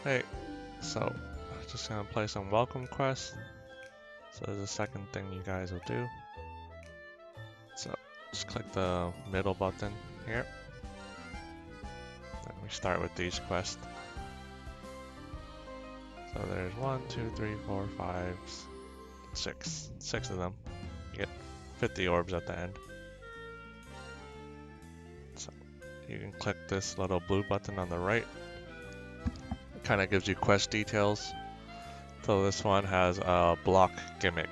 Hey, so just gonna play some welcome quests. So there's a second thing you guys will do. So just click the middle button here. And we start with these quests. So there's 1, 2, 3, 4, 5, 6. 6 of them. You get 50 orbs at the end. So you can click this little blue button on the right. It kind of gives you quest details. So this one has a block gimmick.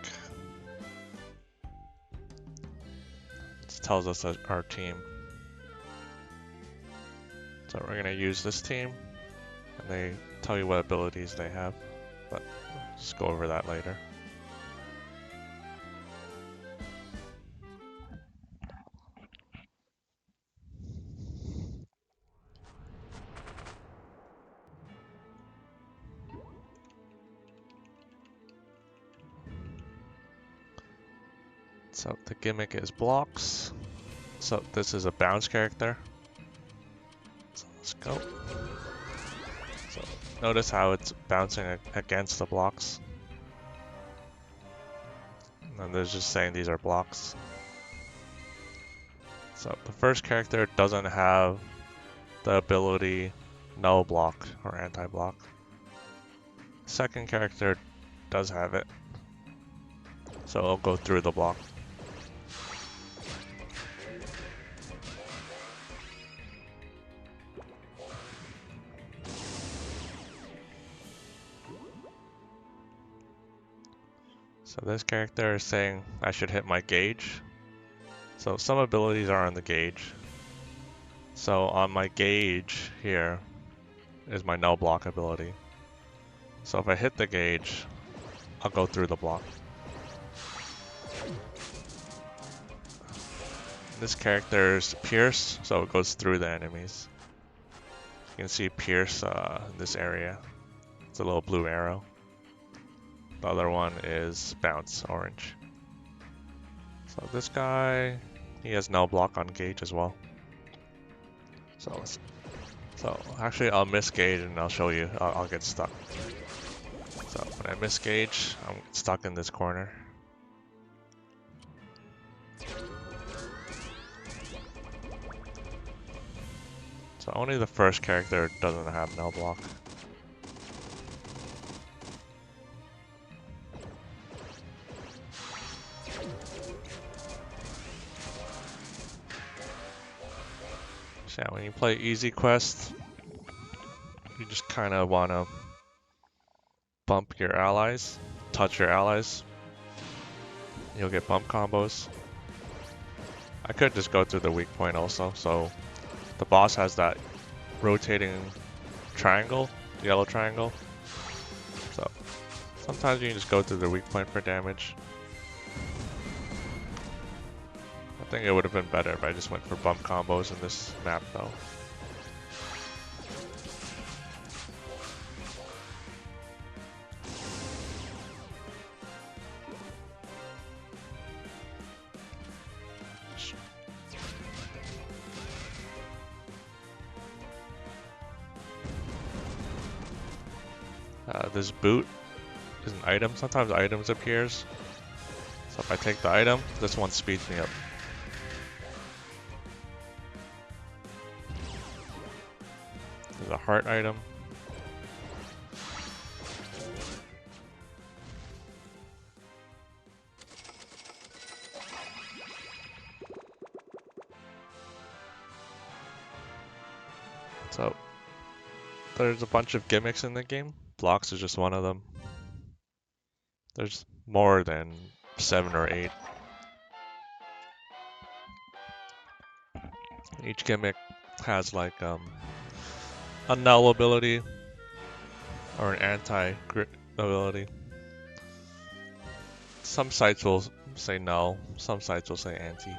It tells us our team. So we're gonna use this team, and they tell you what abilities they have, but we'll just go over that later. So the gimmick is blocks. So this is a bounce character. So let's go. So notice how it's bouncing against the blocks. And they're just saying these are blocks. So the first character doesn't have the ability no block or anti-block. Second character does have it. So it'll go through the block. So this character is saying I should hit my gauge. So some abilities are on the gauge. So on my gauge here is my no block ability. So if I hit the gauge, I'll go through the block. This character's Pierce, so it goes through the enemies. You can see Pierce in this area. It's a little blue arrow. The other one is Bounce, orange. So this guy, he has no block on gauge as well. So actually I'll miss gauge and I'll show you. I'll get stuck. So when I miss gauge, I'm stuck in this corner. So only the first character doesn't have no block. So yeah, when you play easy quest, you just kind of want to bump your allies, touch your allies. You'll get bump combos. I could just go through the weak point also. So the boss has that rotating triangle, yellow triangle. So sometimes you can just go through the weak point for damage. I think it would have been better if I just went for bump combos in this map though. This boot is an item. Sometimes items appears. So if I take the item, this one speeds me up. There's a heart item. So there's a bunch of gimmicks in the game. Blocks is just one of them. There's more than 7 or 8. Each gimmick has like a null ability or an anti-crit ability. Some sites will say null, some sites will say anti.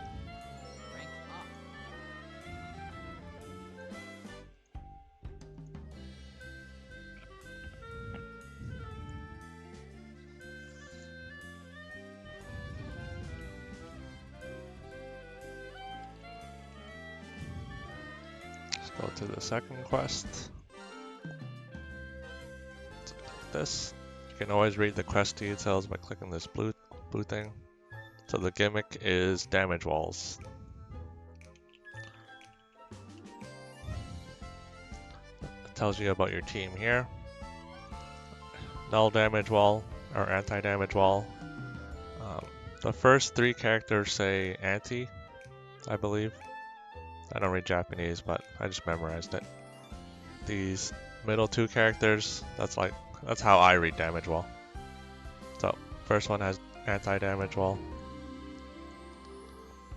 Let's go to the second quest. this. You can always read the quest details by clicking this blue thing. So the gimmick is damage walls. It tells you about your team here. Null damage wall or anti-damage wall. The first 3 characters say anti, I believe. I don't read Japanese, but I just memorized it. These middle 2 characters, that's how I read damage wall. So first one has anti-damage wall.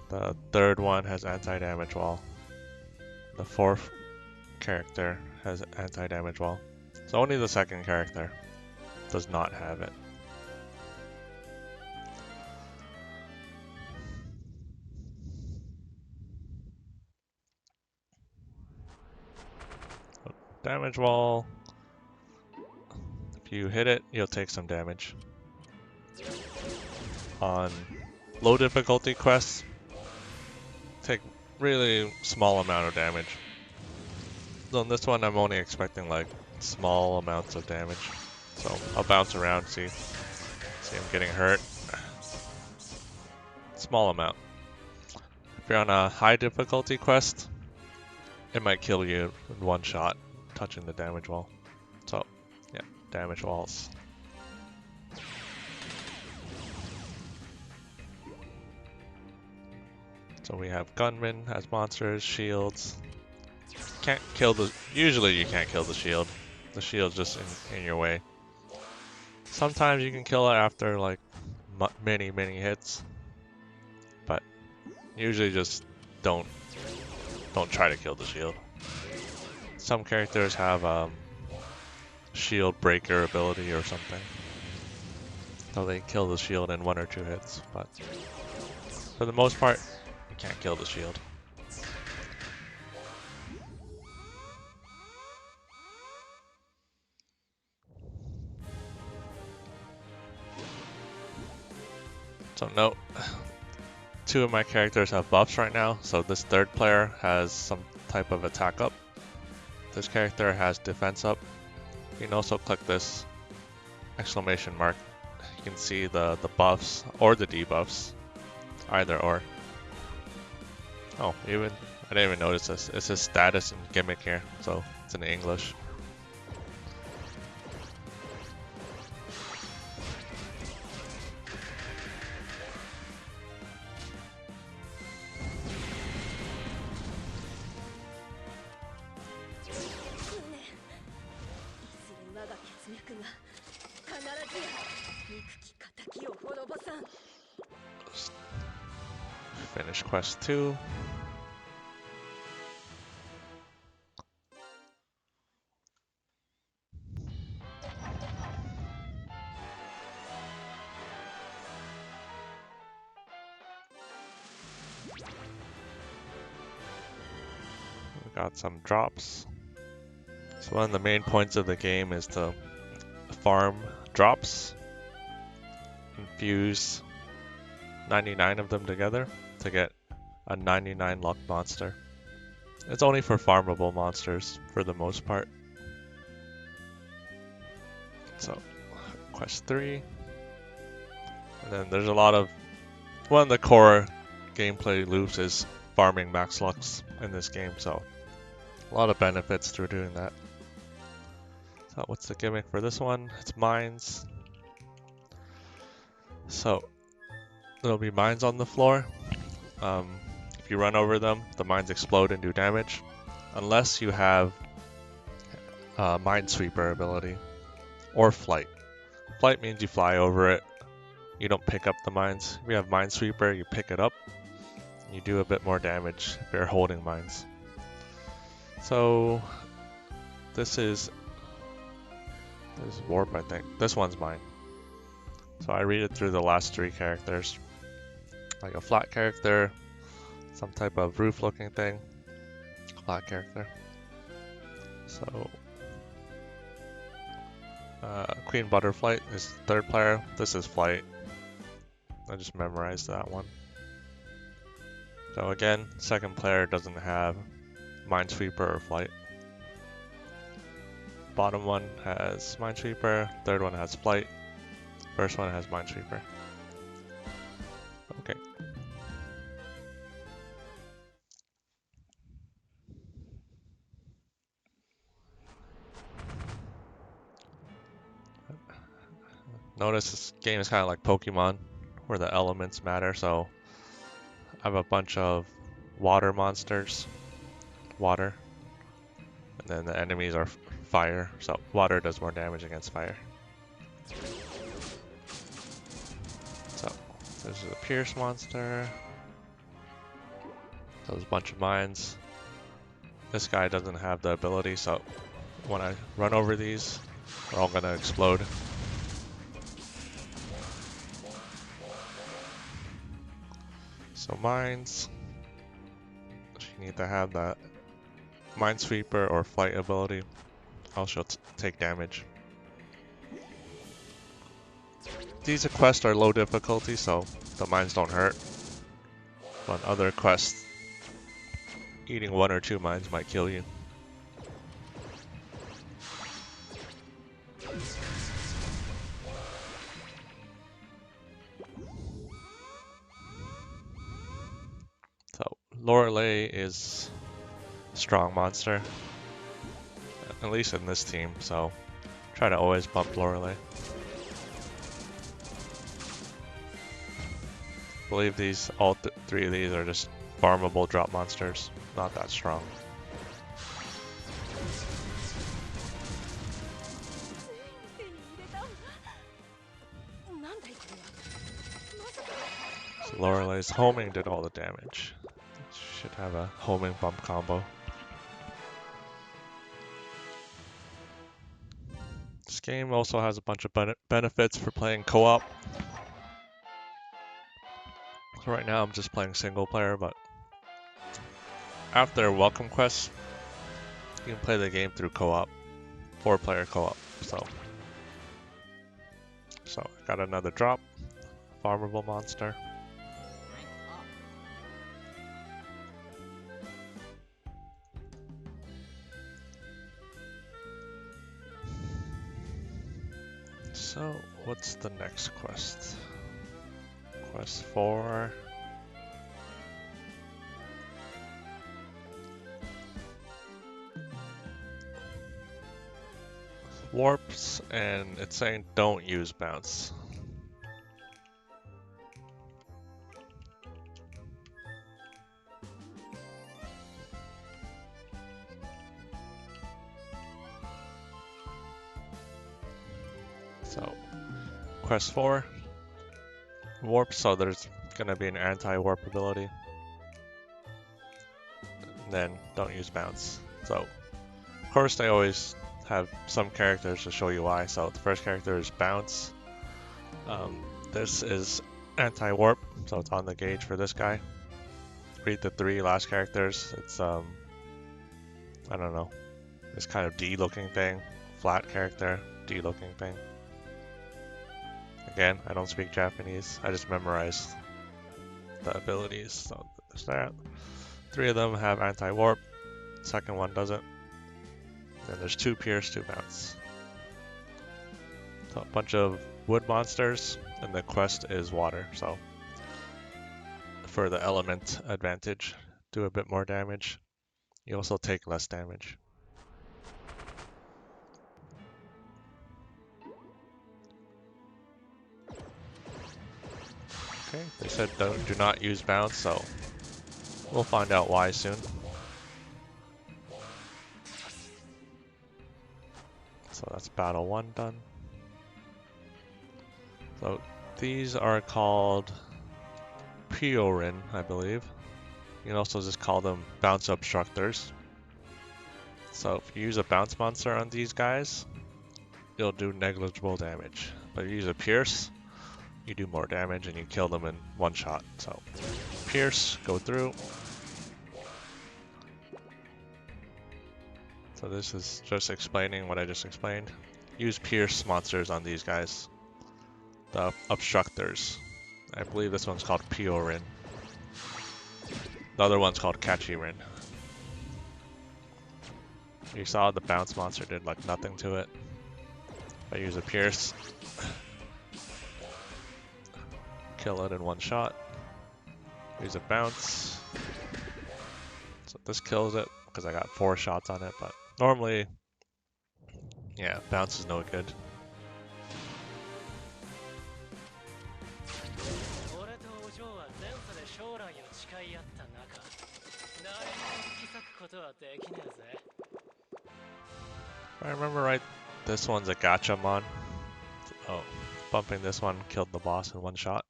The third one has anti-damage wall. The 4th character has anti-damage wall. So only the 2nd character does not have it. Damage wall. If you hit it, you'll take some damage. On low difficulty quests, take really small amount of damage. So on this one, I'm only expecting like small amounts of damage. So I'll bounce around, see I'm getting hurt. Small amount. If you're on a high difficulty quest, it might kill you in one shot, touching the damage wall. So, yeah, damage walls. So we have gunmen as monsters, shields. Can't kill the. Usually you can't kill the shield. The shield's just in your way. Sometimes you can kill it after like many hits, but usually just don't try to kill the shield. Some characters have shield breaker ability or something, so they kill the shield in 1 or 2 hits. But for the most part, you can't kill the shield. So note, 2 of my characters have buffs right now, so this 3rd player has some type of attack up. This character has defense up. You can also click this exclamation mark. You can see the buffs or the debuffs, either or. Oh, I didn't even notice this. It says status and gimmick here, so it's in English. Finish quest 2. We got some drops. So one of the main points of the game is to farm drops, infuse 99 of them together to get a 99 luck monster. It's only for farmable monsters for the most part. So, quest 3. And then there's a lot of, one of the core gameplay loops is farming max lucks in this game, so a lot of benefits through doing that. So what's the gimmick for this one? It's mines. So there'll be mines on the floor. If you run over them, the mines explode and do damage, unless you have Minesweeper ability or flight. Flight means you fly over it. You don't pick up the mines. If you have Minesweeper, you pick it up. You do a bit more damage if you're holding mines. So this is warp, I think. This one's mine. So I read it through the last 3 characters. Like a flat character, some type of roof looking thing, flat character. So Queen Butterfly is 3rd player. This is flight. I just memorized that one. So again, 2nd player doesn't have Minesweeper or flight. Bottom one has Minesweeper, third one has Flight, first one has Minesweeper. Okay. Notice this game is kind of like Pokemon, where the elements matter, so I have a bunch of water monsters, water, and then the enemies are fire, so water does more damage against fire. So, this is a Pierce monster, there's a bunch of mines. This guy doesn't have the ability, so when I run over these, they're all gonna explode. So mines, you need to have that Minesweeper or Flight ability, else she'll take damage. These quests are low difficulty, so the mines don't hurt. But other quests, eating 1 or 2 mines might kill you. So Lorelei is a strong monster, at least in this team, so try to always bump Lorelei. I believe these, all 3 of these are just farmable drop monsters, not that strong. So Lorelei's homing did all the damage. Should have a homing bump combo. This game also has a bunch of benefits for playing co-op. So right now I'm just playing single player, but after welcome quests, you can play the game through co-op, 4-player co-op. So I got another drop, farmable monster. So what's the next quest? Quest 4. Warps, and it's saying don't use bounce. So, quest 4, warp, so there's gonna be an anti-warp ability. And then don't use bounce. So, of course they always have some characters to show you why. So the first character is bounce. This is anti-warp, so it's on the gauge for this guy. Read the 3 last characters. It's I don't know, this kind of D-looking thing, flat character, D-looking thing. Again, I don't speak Japanese. I just memorized the abilities. So there's that. 3 of them have anti-warp. Second one doesn't. Then there's 2 pierce, 2 bounce. So a bunch of wood monsters, and the quest is water. So for the element advantage, do a bit more damage. You also take less damage. Okay, they said do not use bounce, so we'll find out why soon. So that's battle 1 done. So these are called Piorin, I believe. You can also just call them bounce obstructors. So if you use a bounce monster on these guys, you'll do negligible damage. But if you use a pierce, you do more damage and you kill them in 1 shot. So pierce, go through. So this is just explaining what I just explained. Use pierce monsters on these guys. The obstructors. I believe this one's called Piorin. The other one's called Kachirin. You saw the bounce monster did like nothing to it. If I use a pierce, kill it in one shot. Use a bounce. So this kills it because I got 4 shots on it, but normally, yeah, bounce is no good. If I remember right, this one's a gachamon. Oh, bumping this one killed the boss in one shot.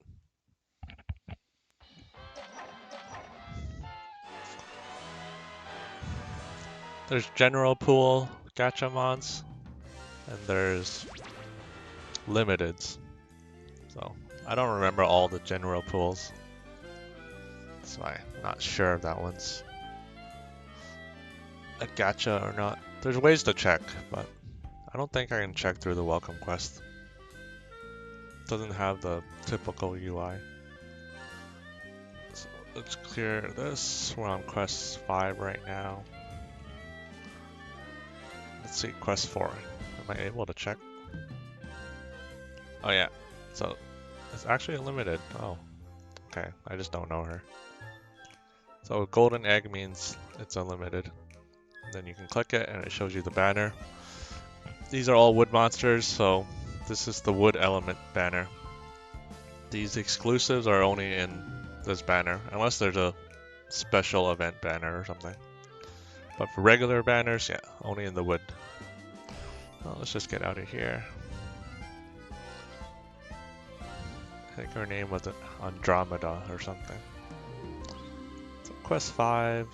There's general pool gachamons, and there's limiteds. So I don't remember all the general pools, so I'm not sure if that one's a gacha or not. There's ways to check, but I don't think I can check through the welcome quest. It doesn't have the typical UI. So let's clear this. We're on quest 5 right now. Let's see, quest 4. Am I able to check? Oh yeah, so it's actually limited. Oh, okay, I just don't know her. So golden egg means it's unlimited. Then you can click it and it shows you the banner. These are all wood monsters, so this is the wood element banner. These exclusives are only in this banner, unless there's a special event banner or something. But for regular banners, yeah, only in the wood. Well, let's just get out of here. I think her name was Andromeda or something. So quest 5.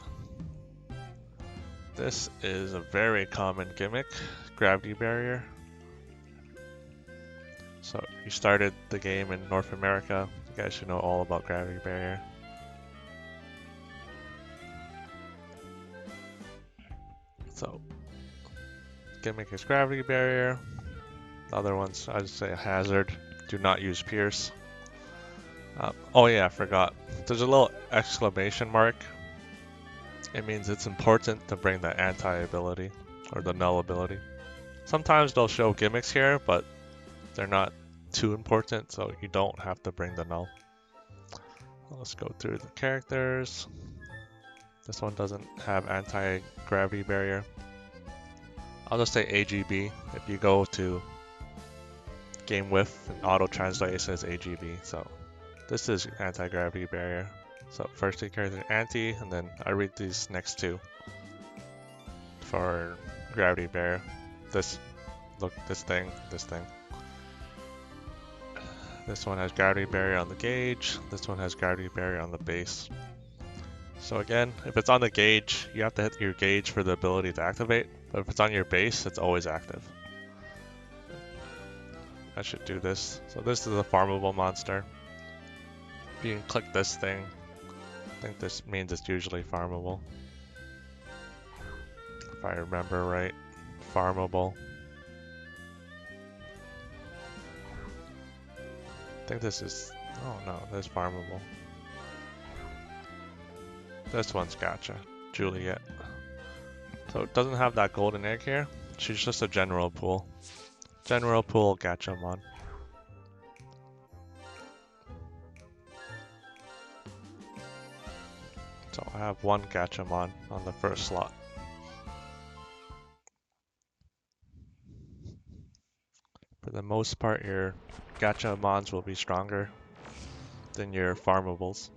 This is a very common gimmick, gravity barrier. So you started the game in North America, you guys should know all about gravity barrier. So gimmick is gravity barrier. The other ones, I just say hazard. Do not use pierce. Oh yeah, I forgot. There's a little exclamation mark. It means it's important to bring the anti-ability or the null ability. Sometimes they'll show gimmicks here, but they're not too important, so you don't have to bring the null. Let's go through the characters. This one doesn't have anti-gravity barrier. I'll just say AGB. If you go to game with and auto translate, it says AGB. So this is anti-gravity barrier. So first 2 characters anti, and then I read these next 2 for gravity barrier. This thing. This one has gravity barrier on the gauge. This one has gravity barrier on the base. So again, if it's on the gauge, you have to hit your gauge for the ability to activate. But if it's on your base, it's always active. I should do this. So this is a farmable monster. You can click this thing. I think this means it's usually farmable. If I remember right, farmable. I think this is, oh no, this is farmable. This one's gacha, Juliet. So it doesn't have that golden egg here. She's just a general pool. General pool gachamon. So I have 1 gachamon on the first slot. For the most part, your gachamons will be stronger than your farmables.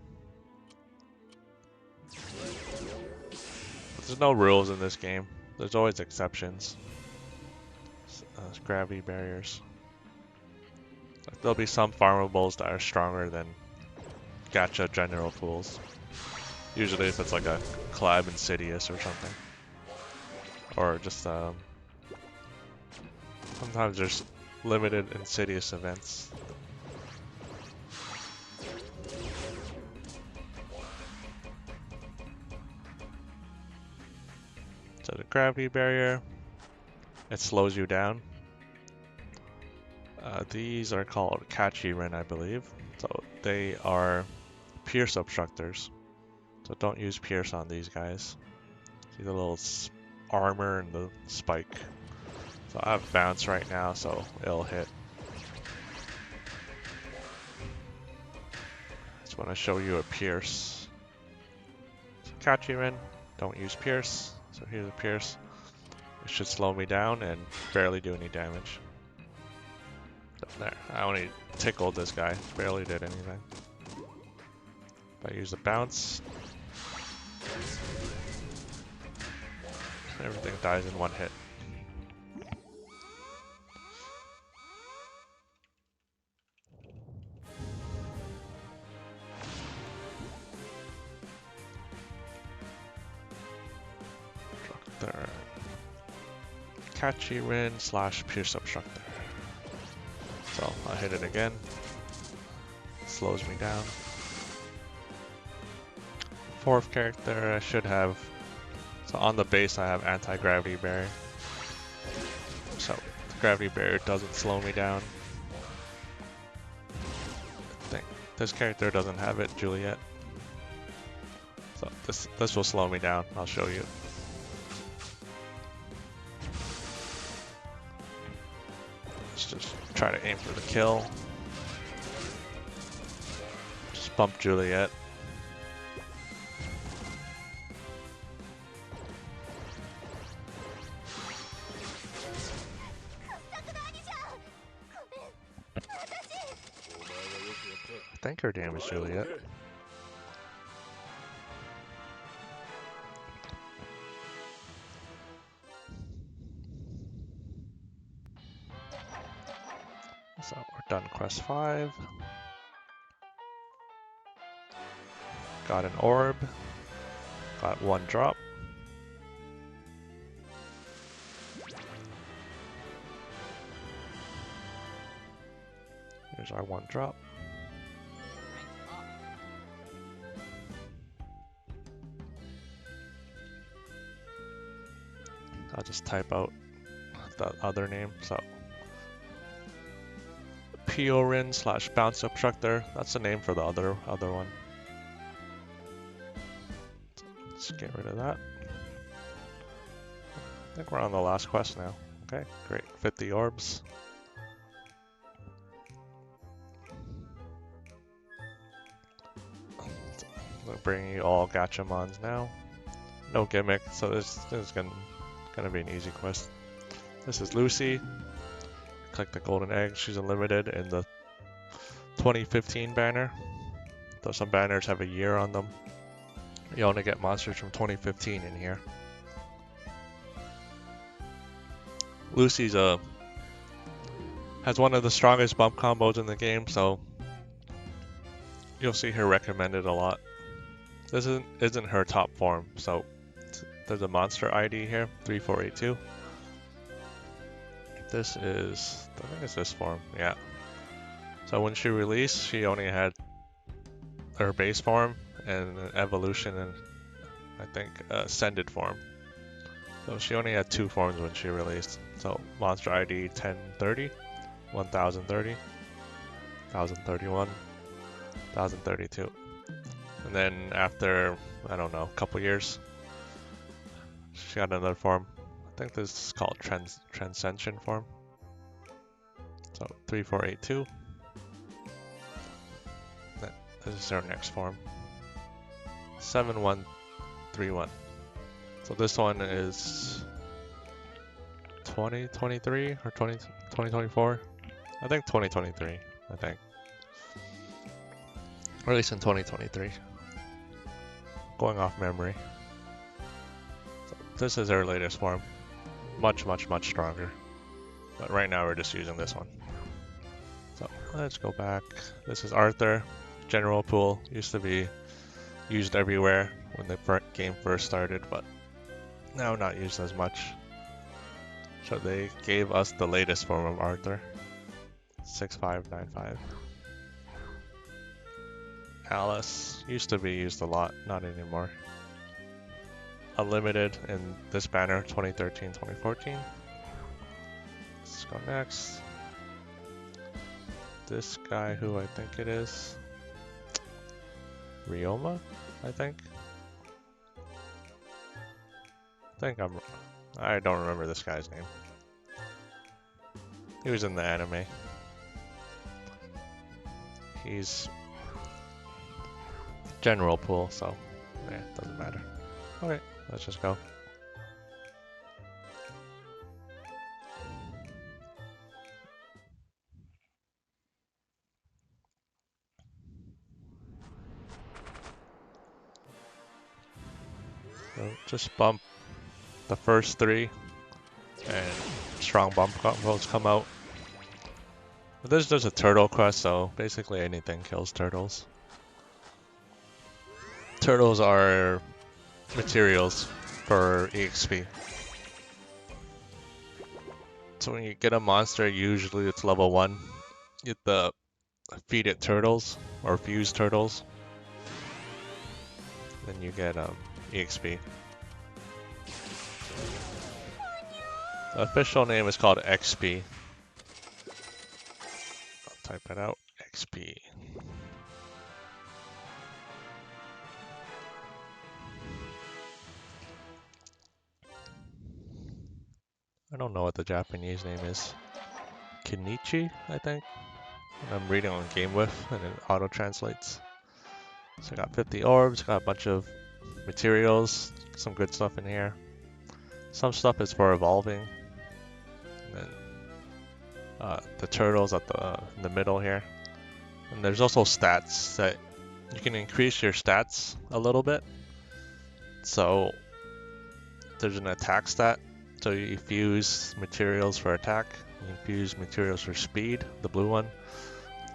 There's no rules in this game. There's always exceptions. Gravity barriers. There'll be some farmables that are stronger than gacha general pools. Usually if it's like a collab Insidious or something. Or just sometimes there's limited Insidious events. So the gravity barrier, it slows you down. These are called Kachirin, I believe. So they are pierce obstructors. So don't use pierce on these guys. See the little armor and the spike. So I have bounce right now, so it'll hit. Just want to show you a pierce. So catch you in, don't use pierce. So here's a pierce. It should slow me down and barely do any damage. There, I only tickled this guy, barely did anything. If I use a bounce, everything dies in one hit. Obstructor. Catchy Rin / Pierce Obstructor. So I'll hit it again. Slows me down. Fourth character I should have. So on the base I have anti-gravity barrier. So the gravity barrier doesn't slow me down. I think this character doesn't have it, Juliet. So this will slow me down. I'll show you. Let's just try to aim for the kill. Just bump Juliet. I think her damage Juliet. So we're done quest 5. Got an orb. Got 1 drop. Here's our 1 drop. I'll just type out the other name. So Piorin / Bounce Obstructor. That's the name for the other one. Let's get rid of that. I think we're on the last quest now. Okay, great. 50 orbs. We're bringing you all Gachamons now. No gimmick, so this is gonna be an easy quest. This is Lucy. Collect the golden egg. She's unlimited in the 2015 banner. Though some banners have a year on them. You only get monsters from 2015 in here. Lucy's has one of the strongest bump combos in the game, so you'll see her recommended a lot. This isn't her top form, so there's a monster ID here, 3482. This is, I think it's this form, yeah. So when she released, she only had her base form and an evolution and I think ascended form. So she only had 2 forms when she released. So monster ID 1030, 1030, 1031, 1032. And then after, I don't know, a couple years, she got another form. I think this is called Transcension form. So 3482. This is our next form. 7131. So this one is 2023 or 2024? I think 2023, I think. Or at least in 2023. Going off memory. So this is our latest form. Much stronger. But right now we're just using this one. So let's go back. This is Arthur. General pool used to be used everywhere when the game first started, but now not used as much. So they gave us the latest form of Arthur. 6595. Alice used to be used a lot, not anymore. Unlimited in this banner, 2013-2014. Let's go next. This guy, who I think it is, Ryoma, I think. I don't remember this guy's name. He was in the anime. He's general pool, so yeah, doesn't matter. Okay, let's just go. So just bump the first 3 and strong bump combos come out. But this is just a turtle quest, so basically anything kills turtles. Turtles are materials for EXP. So when you get a monster, usually it's level 1. You get the feed it turtles or fuse turtles. Then you get EXP. The official name is called XP. I'll type it out. XP. I don't know what the Japanese name is. Kenichi, I think. I'm reading on GameWith and it auto translates. So I got 50 orbs, got a bunch of materials, some good stuff in here. Some stuff is for evolving. And then the turtles at in the middle here. And there's also stats that you can increase your stats a little bit. So there's an attack stat. So you fuse materials for attack. You can fuse materials for speed, the blue one.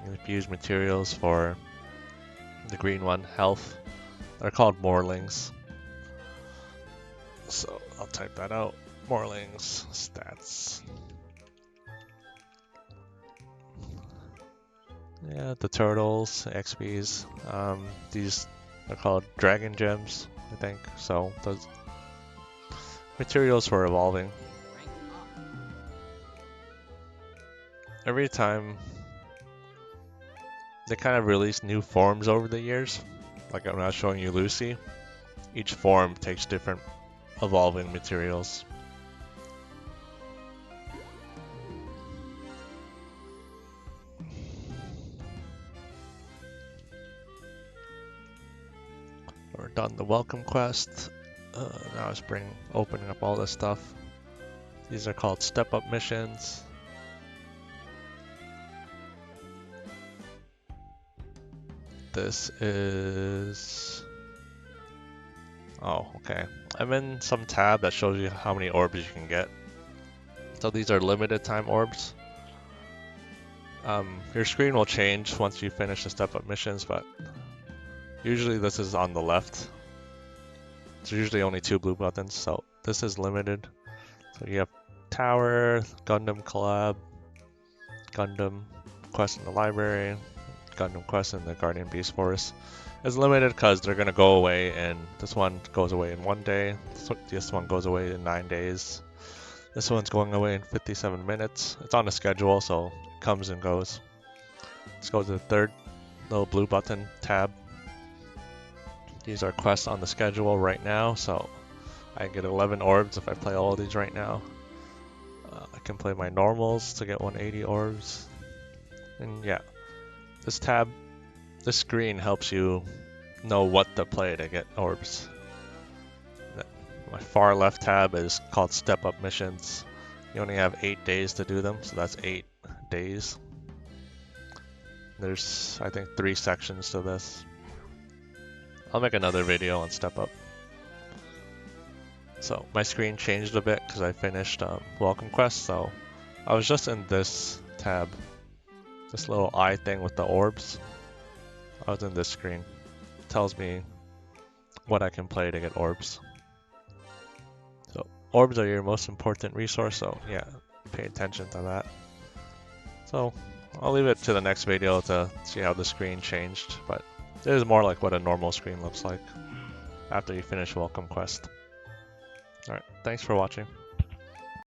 You can fuse materials for the green one, health. They're called Morlings. So I'll type that out. Morlings, stats. Yeah, the turtles, XPs. These are called dragon gems, I think. So those materials for evolving. Every time they kind of release new forms over the years. Like I'm not showing you Lucy. Each form takes different evolving materials. We're done the welcome quest. Now it's opening up all this stuff. These are called step up missions. This is... Oh, okay. I'm in some tab that shows you how many orbs you can get. So these are limited time orbs. Your screen will change once you finish the step up missions, but usually this is on the left. There's usually only 2 blue buttons, so this is limited. So you have Tower, Gundam Collab, Gundam Quest in the Library, Gundam Quest in the Guardian Beast Forest. It's limited because they're going to go away, and this one goes away in 1 day, this one goes away in 9 days, this one's going away in 57 minutes. It's on a schedule, so it comes and goes. Let's go to the 3rd little blue button tab. These are quests on the schedule right now, so I get 11 orbs if I play all of these right now. I can play my normals to get 180 orbs. And yeah, this screen helps you know what to play to get orbs. My far left tab is called Step Up Missions. You only have 8 days to do them, so that's 8 days. There's, I think, 3 sections to this. I'll make another video on Step Up. So my screen changed a bit because I finished Welcome Quest, so I was just in this tab. This little eye thing with the orbs. I was in this screen. It tells me what I can play to get orbs. So orbs are your most important resource, so yeah, pay attention to that. So I'll leave it to the next video to see how the screen changed, but this is more like what a normal screen looks like after you finish Welcome Quest. Alright, thanks for watching.